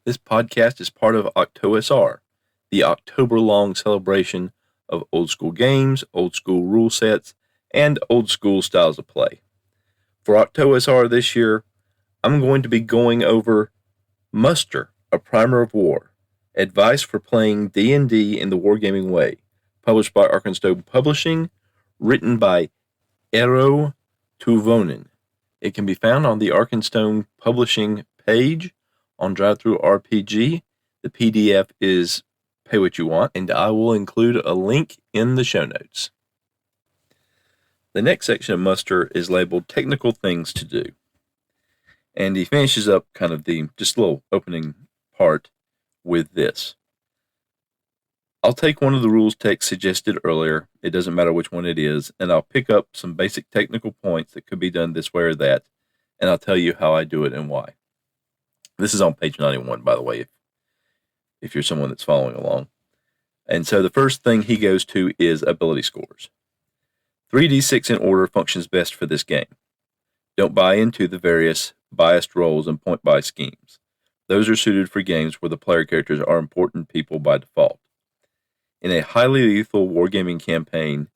This podcast is part of OctOSR, the October-long celebration of old school games, old school rule sets, and old school styles of play. For OctOSR this year, I'm going to be going over Muster, a Primer of War, advice for playing D&D in the wargaming way, published by Arkenstone Publishing, written by Eero Tuovinen. It can be found on the Arkenstone Publishing page on DriveThruRPG. The PDF is pay what you want, and I will include a link in the show notes. The next section of Muster is labeled Technical Things to Do. And he finishes up kind of just a little opening part with this. I'll take one of the rules text suggested earlier, it doesn't matter which one it is, and I'll pick up some basic technical points that could be done this way or that, and I'll tell you how I do it and why. This is on page 91, by the way, if you're someone that's following along. And so the first thing he goes to is ability scores. 3d6 in order functions best for this game. Don't buy into the various biased rolls and point buy schemes. Those are suited for games where the player characters are important people by default. In a highly lethal wargaming campaign,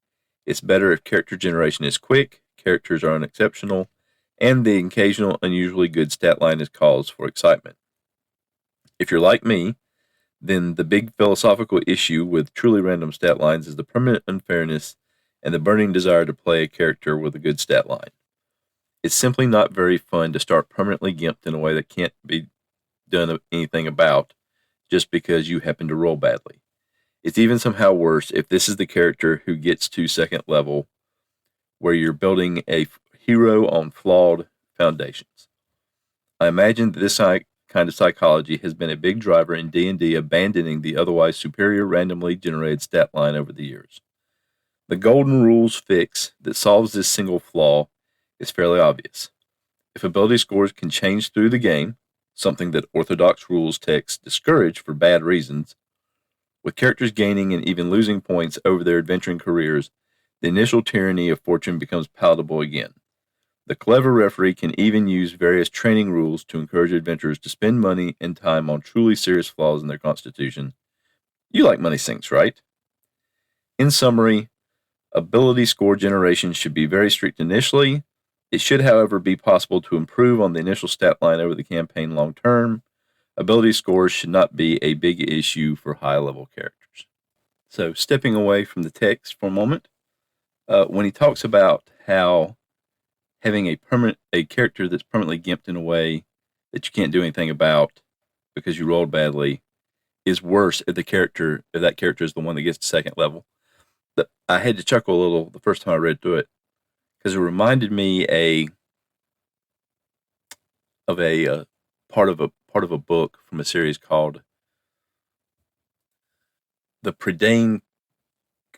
it's better if character generation is quick, characters are unexceptional, and the occasional unusually good stat line is cause for excitement. If you're like me, then the big philosophical issue with truly random stat lines is the permanent unfairness and the burning desire to play a character with a good stat line. It's simply not very fun to start permanently gimped in a way that can't be done anything about just because you happen to roll badly. It's even somehow worse if this is the character who gets to second level, where you're building a hero on flawed foundations. I imagine that this kind of psychology has been a big driver in D&D abandoning the otherwise superior randomly generated stat line over the years. The golden rules fix that solves this single flaw is fairly obvious. If ability scores can change through the game, something that orthodox rules texts discourage for bad reasons, with characters gaining and even losing points over their adventuring careers, the initial tyranny of fortune becomes palatable again. The clever referee can even use various training rules to encourage adventurers to spend money and time on truly serious flaws in their constitution. You like money sinks, right? In summary, ability score generation should be very strict initially. It should, however, be possible to improve on the initial stat line over the campaign long term. Ability scores should not be a big issue for high-level characters. So, stepping away from the text for a moment, when he talks about how having a character that's permanently gimped in a way that you can't do anything about because you rolled badly is worse if that character is the one that gets to second level. I had to chuckle a little the first time I read through it because it reminded me of a part of a book from a series called The Prydain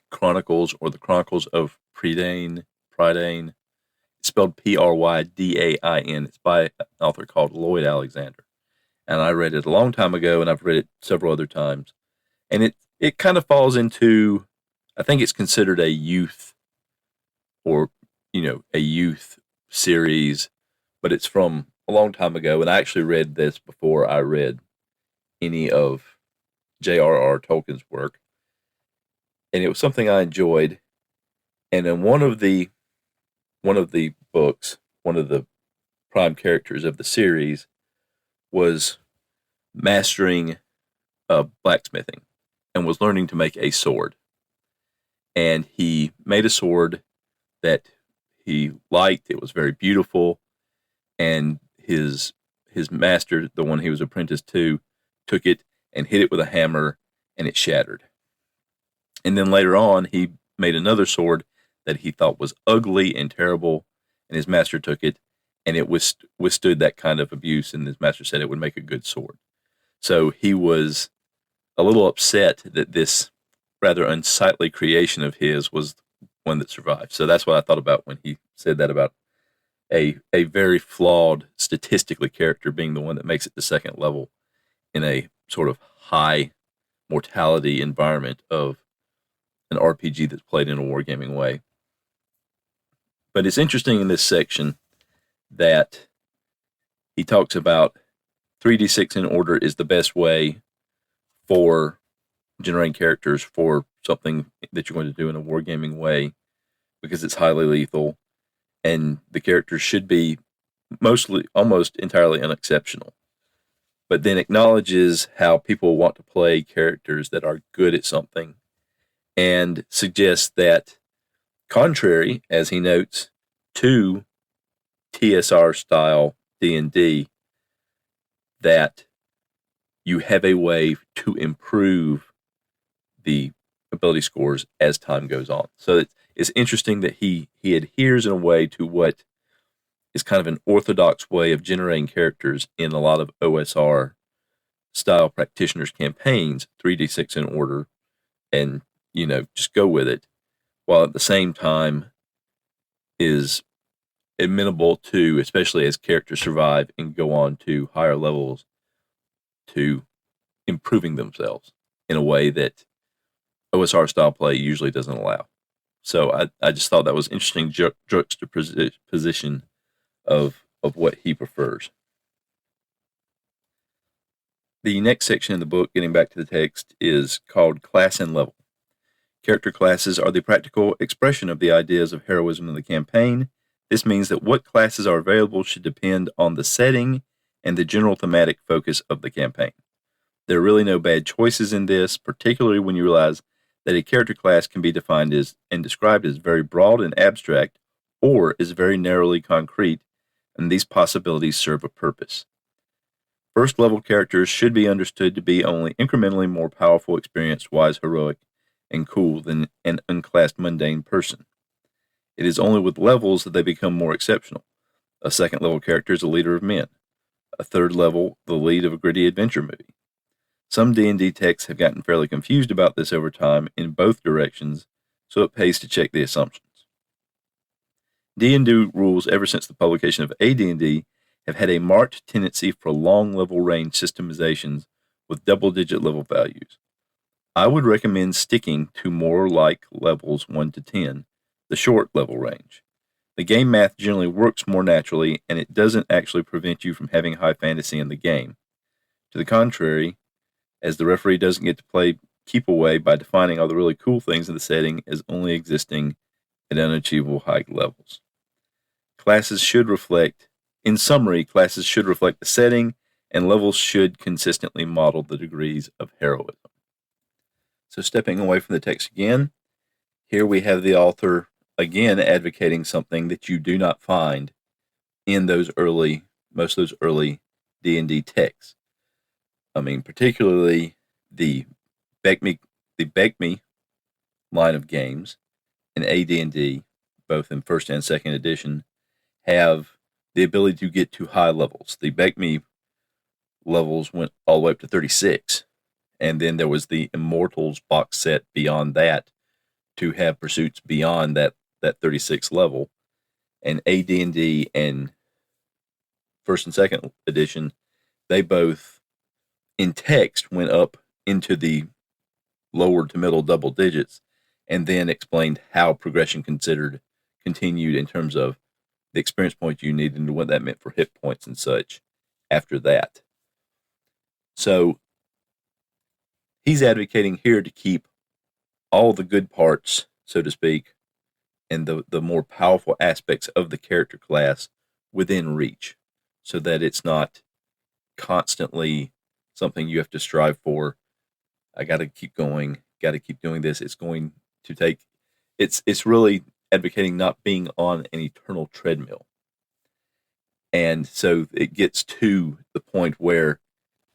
Chronicles, or the Chronicles of Prydain. It's spelled Prydain. It's by an author called Lloyd Alexander. And I read it a long time ago, and I've read it several other times. And it kind of falls into, I think it's considered a youth series, but it's from a long time ago. And I actually read this before I read any of J.R.R. Tolkien's work. And it was something I enjoyed. And in one of the books, one of the prime characters of the series was mastering blacksmithing and was learning to make a sword. And he made a sword that he liked. It was very beautiful. And his master, the one he was apprenticed to, took it and hit it with a hammer, and it shattered. And then later on, he made another sword that he thought was ugly and terrible, and his master took it, and it withstood that kind of abuse, and his master said it would make a good sword. So he was a little upset that this rather unsightly creation of his was one that survived. So that's what I thought about when he said that about a very flawed, statistically, character being the one that makes it to second level in a sort of high mortality environment of an RPG that's played in a wargaming way. But it's interesting in this section that he talks about 3d6 in order is the best way for generating characters for something that you're going to do in a wargaming way, because it's highly lethal, and the characters should be almost entirely unexceptional. But then acknowledges how people want to play characters that are good at something, and suggests that, contrary, as he notes, to TSR style D&D, that you have a way to improve the ability scores as time goes on. So it's interesting that he adheres in a way to what is kind of an orthodox way of generating characters in a lot of OSR style practitioners campaigns, 3d6 in order, and just go with it, while at the same time is amenable to, especially as characters survive and go on to higher levels, to improving themselves in a way that OSR style play usually doesn't allow. So I just thought that was interesting juxtaposition of what he prefers. The next section in the book, getting back to the text, is called Class and Level. Character classes are the practical expression of the ideas of heroism in the campaign. This means that what classes are available should depend on the setting and the general thematic focus of the campaign. There are really no bad choices in this, particularly when you realize that a character class can be defined as and described as very broad and abstract, or is very narrowly concrete, and these possibilities serve a purpose. First level characters should be understood to be only incrementally more powerful, experienced, wise, heroic, and cool than an unclassed mundane person. It is only with levels that they become more exceptional. A second level character is a leader of men. A third level, the lead of a gritty adventure movie. Some D&D texts have gotten fairly confused about this over time in both directions, so it pays to check the assumptions. D&D rules ever since the publication of AD&D have had a marked tendency for long level range systemizations with double-digit level values. I would recommend sticking to more like levels 1 to 10, the short level range. The game math generally works more naturally, and it doesn't actually prevent you from having high fantasy in the game. To the contrary, as the referee doesn't get to play keep away by defining all the really cool things in the setting as only existing at unachievable high levels. In summary, classes should reflect the setting, and levels should consistently model the degrees of heroism. So stepping away from the text again, here we have the author again advocating something that you do not find in most of those early D&D texts. I mean, particularly the Beg Me line of games in AD&D, both in first and second edition, have the ability to get to high levels. The Beg Me levels went all the way up to 36, and then there was the Immortals box set beyond that to have pursuits beyond that 36 level. And AD&D and first and second edition, they both in text went up into the lower to middle double digits, and then explained how progression continued in terms of the experience points you needed and what that meant for hit points and such after that. So he's advocating here to keep all the good parts, so to speak, and the more powerful aspects of the character class within reach, so that it's not constantly something you have to strive for. I got to keep going, got to keep doing this. It's going to take, it's really advocating not being on an eternal treadmill. And so it gets to the point where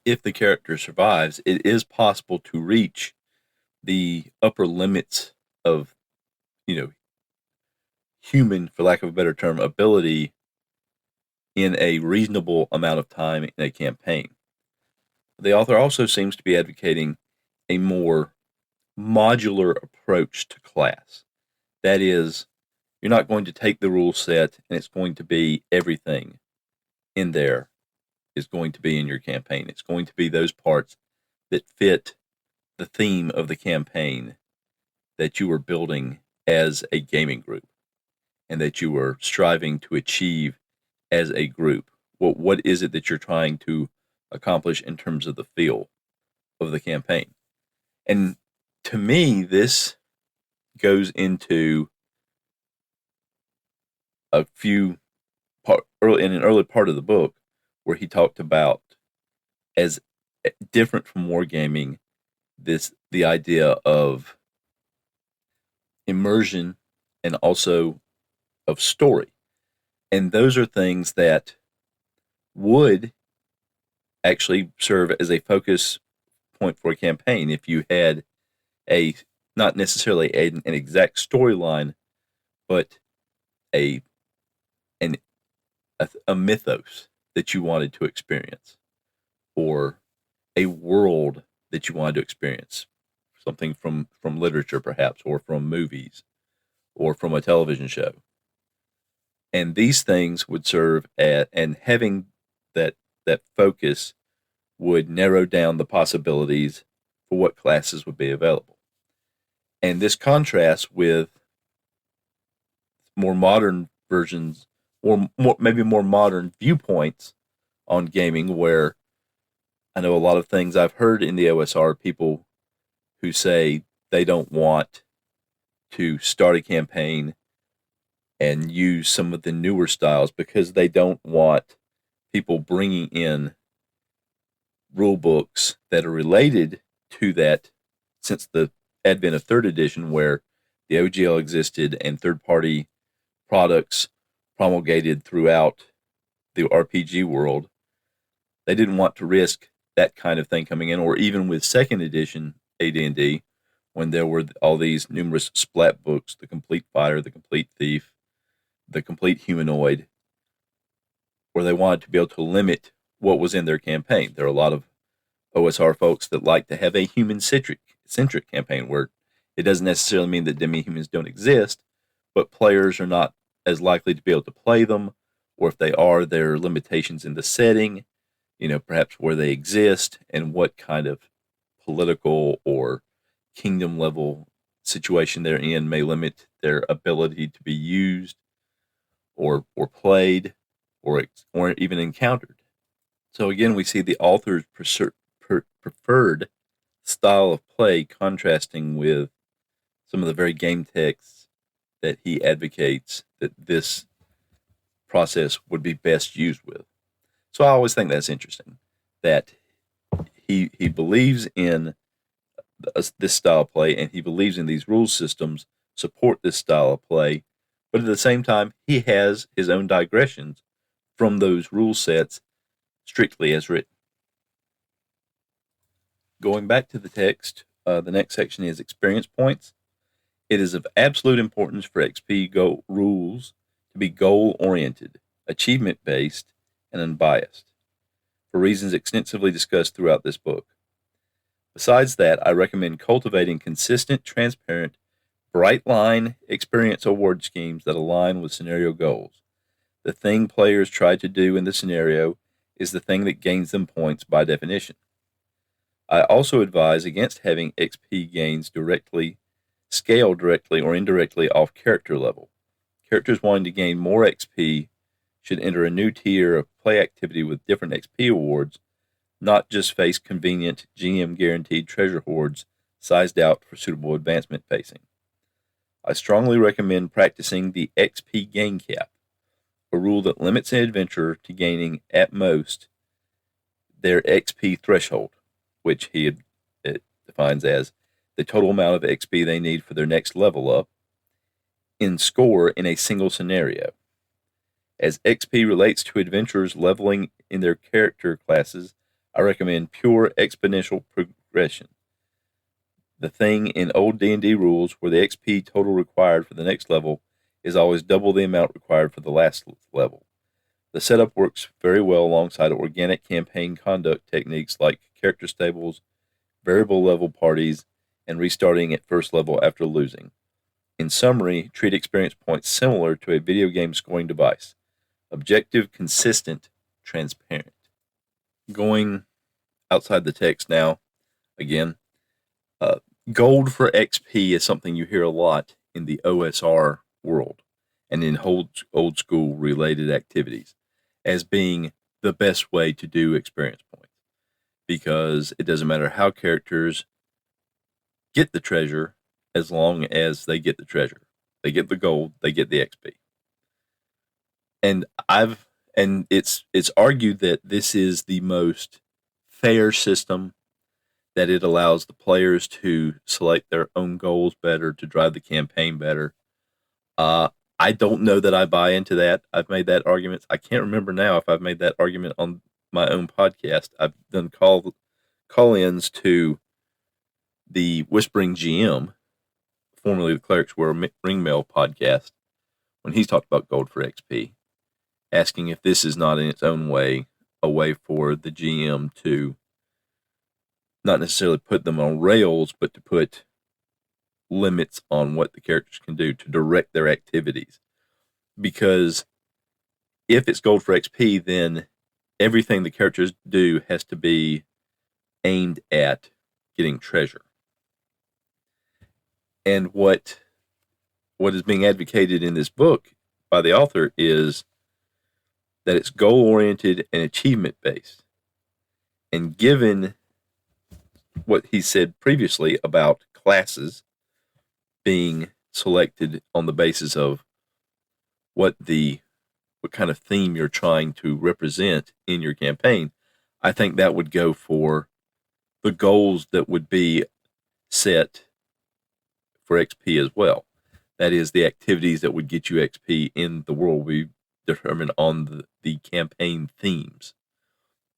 if the character survives, it is possible to reach the upper limits of, human, for lack of a better term, ability in a reasonable amount of time in a campaign. The author also seems to be advocating a more modular approach to class. That is, you're not going to take the rule set and it's going to be everything in there is going to be in your campaign. It's going to be those parts that fit the theme of the campaign that you are building as a gaming group and that you are striving to achieve as a group. What is it that you're trying to accomplish in terms of the feel of the campaign. And to me, this goes into a few in an early part of the book where he talked about, as different from wargaming, the idea of immersion and also of story. And those are things that would actually serve as a focus point for a campaign if you had not necessarily an exact storyline, but a mythos that you wanted to experience, or a world that you wanted to experience, something from literature perhaps, or from movies, or from a television show. And these things would serve and having that focus would narrow down the possibilities for what classes would be available. And this contrasts with more modern versions, or maybe more modern viewpoints on gaming, where I know a lot of things I've heard in the OSR, people who say they don't want to start a campaign and use some of the newer styles because they don't want people bringing in rule books that are related to that, since the advent of 3rd edition, where the OGL existed and third-party products promulgated throughout the RPG world. They didn't want to risk that kind of thing coming in, or even with 2nd edition AD&D, when there were all these numerous splat books, the Complete Fighter, the Complete Thief, the Complete Humanoid, where they wanted to be able to limit what was in their campaign. There are a lot of OSR folks that like to have a human-centric campaign, where it doesn't necessarily mean that demi-humans don't exist, but players are not as likely to be able to play them, or if they are, there are limitations in the setting, perhaps where they exist and what kind of political or kingdom level situation they're in may limit their ability to be used or played or even encountered. So again, we see the author's preferred style of play contrasting with some of the very game texts that he advocates that this process would be best used with. So I always think that's interesting, that he believes in this style of play, and he believes in these rule systems support this style of play, but at the same time, he has his own digressions from those rule sets strictly as written. Going back to the text, the next section is experience points. It is of absolute importance for XP rules to be goal-oriented, achievement-based, and unbiased, for reasons extensively discussed throughout this book. Besides that, I recommend cultivating consistent, transparent, bright-line experience award schemes that align with scenario goals. The thing players try to do in the scenario is the thing that gains them points by definition. I also advise against having XP gains scale directly or indirectly off character level. Characters wanting to gain more XP should enter a new tier of play activity with different XP awards, not just face convenient GM-guaranteed treasure hoards sized out for suitable advancement pacing. I strongly recommend practicing the XP gain cap, a rule that limits an adventurer to gaining, at most, their XP threshold, which he defines as the total amount of XP they need for their next level up, in score in a single scenario. As XP relates to adventurers leveling in their character classes, I recommend pure exponential progression. The thing in old D&D rules where the XP total required for the next level is always double the amount required for the last level. The setup works very well alongside organic campaign conduct techniques like character stables, variable level parties, and restarting at first level after losing. In summary, treat experience points similar to a video game scoring device. Objective, consistent, transparent. Going outside the text now, again, gold for XP is something you hear a lot in the OSR world and in old school related activities as being the best way to do experience points. because it doesn't matter how characters get the treasure as long as they get the treasure. They get the gold, they get the XP. And it's argued that this is the most fair system, that it allows the players to select their own goals better, to drive the campaign better. I don't know that I buy into that. I've made that argument. I can't remember now if I've made that argument on my own podcast. I've done call-ins to the Whispering GM, formerly the Clerics Wear Ringmail podcast, when he's talked about gold for XP, asking if this is not in its own way a way for the GM to not necessarily put them on rails, but to put limits on what the characters can do, to direct their activities. Because if it's gold for XP, then everything the characters do has to be aimed at getting treasure. And what is being advocated in this book by the author is that it's goal-oriented and achievement-based. And given what he said previously about classes being selected on the basis of what kind of theme you're trying to represent in your campaign, I think that would go for the goals that would be set for XP as well. That is, the activities that would get you XP in the world will be determined on the campaign themes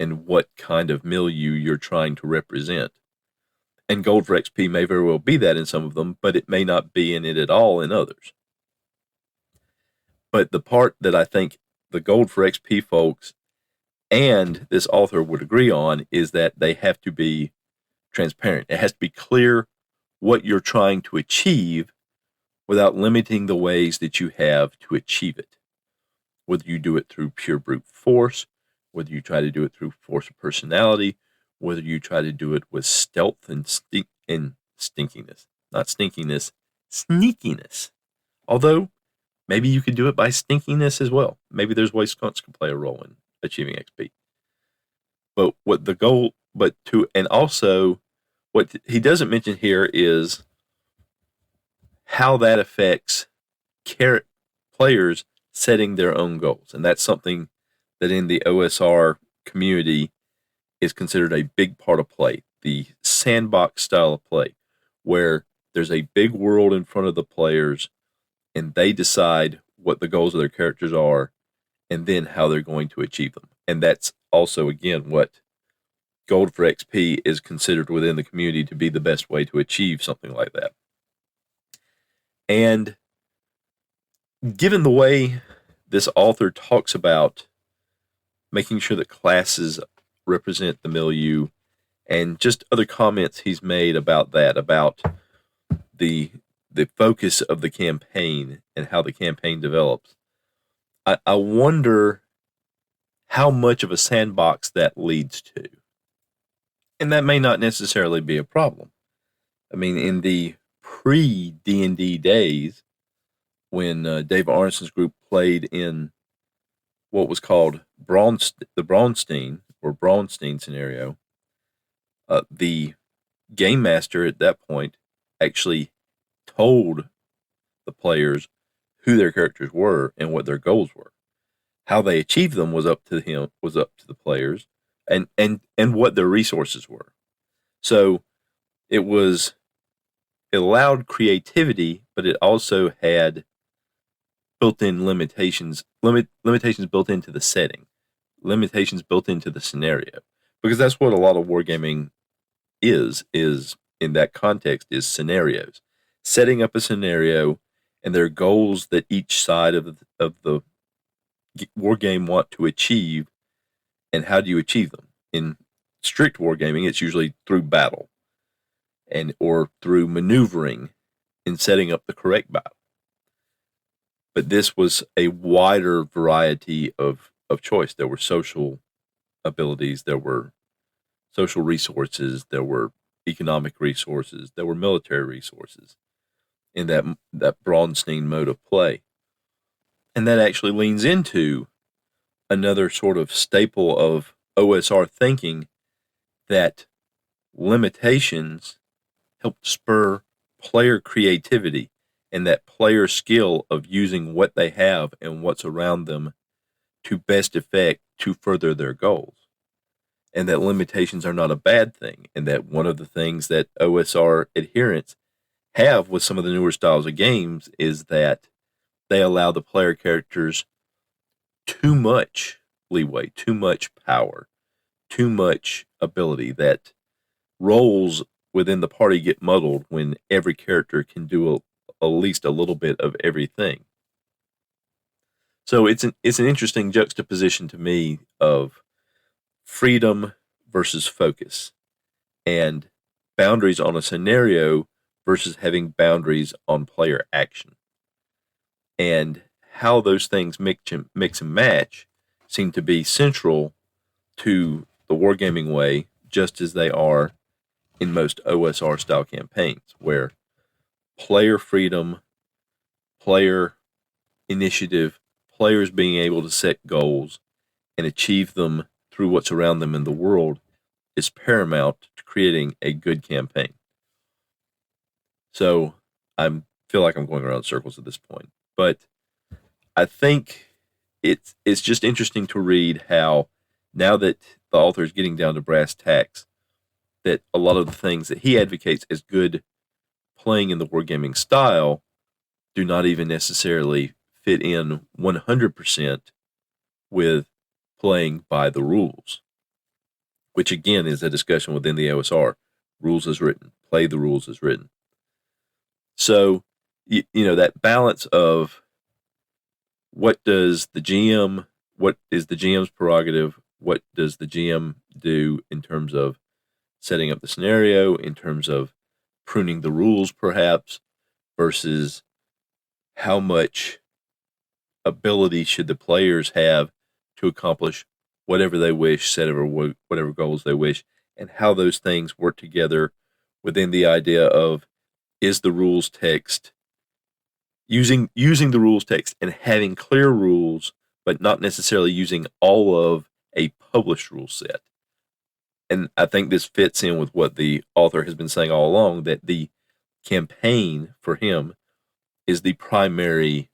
and what kind of milieu you're trying to represent. And gold for XP may very well be that in some of them, but it may not be in it at all in others. But the part that I think the gold for XP folks and this author would agree on is that they have to be transparent. It has to be clear what you're trying to achieve without limiting the ways that you have to achieve it. Whether you do it through pure brute force, whether you try to do it through force of personality, whether you try to do it with stealth and stinkiness. Not stinkiness, sneakiness. Although, maybe you could do it by stinkiness as well. Maybe there's ways skunks can play a role in achieving XP. But what he doesn't mention here is how that affects players setting their own goals. And that's something that in the OSR community is considered a big part of play. The sandbox style of play, where there's a big world in front of the players and they decide what the goals of their characters are and then how they're going to achieve them. And that's also, again, what gold for XP is considered within the community to be the best way to achieve something like that. And given the way this author talks about making sure that classes represent the milieu, and just other comments he's made about that, about the focus of the campaign and how the campaign develops, I wonder how much of a sandbox that leads to. And that may not necessarily be a problem. I mean, in the pre-D&D days, when Dave Arneson's group played in what was called the Braunstein scenario, the game master at that point actually told the players who their characters were and what their goals were. How they achieved them was up to the players, and what their resources were. So it allowed creativity, but it also had built-in limitations built into the setting, limitations built into the scenario, because that's what a lot of wargaming is in that context, is scenarios, setting up a scenario, and there are goals that each side of the wargame want to achieve, and how do you achieve them? In strict wargaming, it's usually through battle, or through maneuvering in setting up the correct battle. But this was a wider variety of choice. There were social abilities, there were social resources, there were economic resources, there were military resources in that Braunstein mode of play. And that actually leans into another sort of staple of OSR thinking, that limitations help spur player creativity and that player skill of using what they have and what's around them to best effect to further their goals. And that limitations are not a bad thing, and that one of the things that OSR adherents have with some of the newer styles of games is that they allow the player characters too much leeway, too much power, too much ability, that roles within the party get muddled when every character can do at least a little bit of everything. So it's an interesting juxtaposition to me of freedom versus focus, and boundaries on a scenario versus having boundaries on player action. And how those things mix and match seem to be central to the wargaming way, just as they are in most OSR style campaigns, where player freedom, player initiative, players being able to set goals and achieve them through what's around them in the world is paramount to creating a good campaign. So I feel like I'm going around in circles at this point, but I think it's just interesting to read how, now that the author is getting down to brass tacks, that a lot of the things that he advocates as good playing in the wargaming style do not even necessarily fit in 100% with playing by the rules, which again is a discussion within the OSR. Rules as written, play the rules as written. So, you know, that balance of what is the GM's prerogative, what does the GM do in terms of setting up the scenario, in terms of pruning the rules perhaps, versus how much ability should the players have to accomplish whatever they wish, set over whatever goals they wish, and how those things work together within the idea of, is the rules text, using the rules text and having clear rules, but not necessarily using all of a published rule set. And I think this fits in with what the author has been saying all along, that the campaign for him is the primary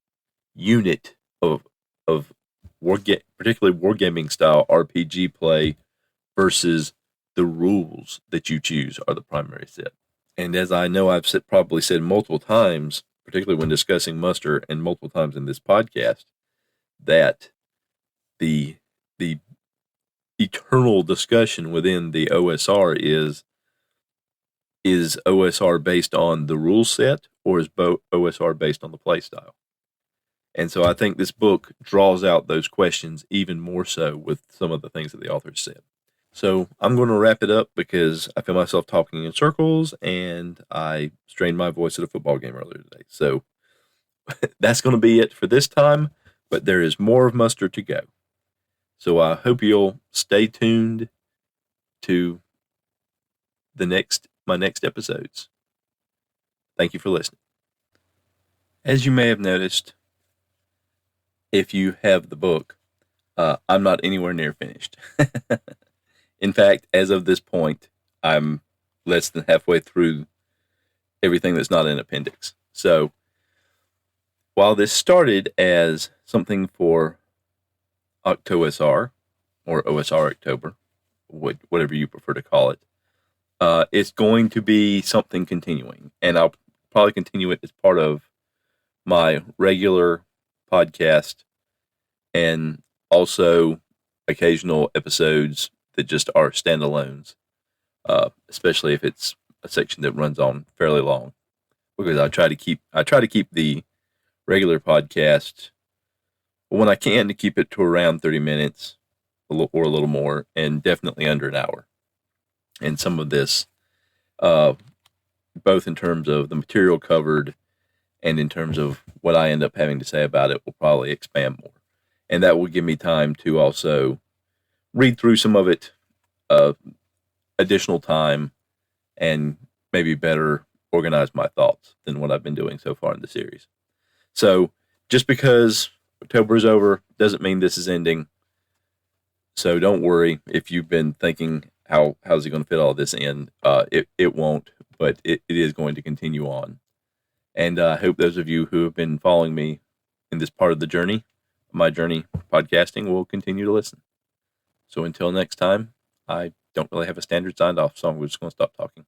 unit of particularly wargaming style RPG play, versus the rules that you choose are the primary set. And as I know I've probably said multiple times, particularly when discussing Muster and multiple times in this podcast, that the eternal discussion within the OSR is OSR based on the rule set, or is OSR based on the play style? And so I think this book draws out those questions even more so with some of the things that the author said. So I'm going to wrap it up because I feel myself talking in circles and I strained my voice at a football game earlier today. So that's going to be it for this time, but there is more of Muster to go. So I hope you'll stay tuned to my next episodes. Thank you for listening. As you may have noticed, if you have the book, I'm not anywhere near finished. In fact, as of this point, I'm less than halfway through everything that's not an appendix. So while this started as something for OctOSR, or OSR October, whatever you prefer to call it, it's going to be something continuing. And I'll probably continue it as part of my regular podcast, and also occasional episodes that just are standalones, especially if it's a section that runs on fairly long, because I try to keep the regular podcast, when I can, to keep it to around 30 minutes or a little more, and definitely under an hour. And some of this, both in terms of the material covered and in terms of what I end up having to say about it, will probably expand more. And that will give me time to also read through some of it, additional time, and maybe better organize my thoughts than what I've been doing so far in the series. So just because October is over doesn't mean this is ending. So don't worry if you've been thinking how's he going to fit all this in? It won't, but it is going to continue on. And I hope those of you who have been following me in this part of the journey, my journey podcasting, will continue to listen. So until next time, I don't really have a standard signed off song. We're just going to stop talking.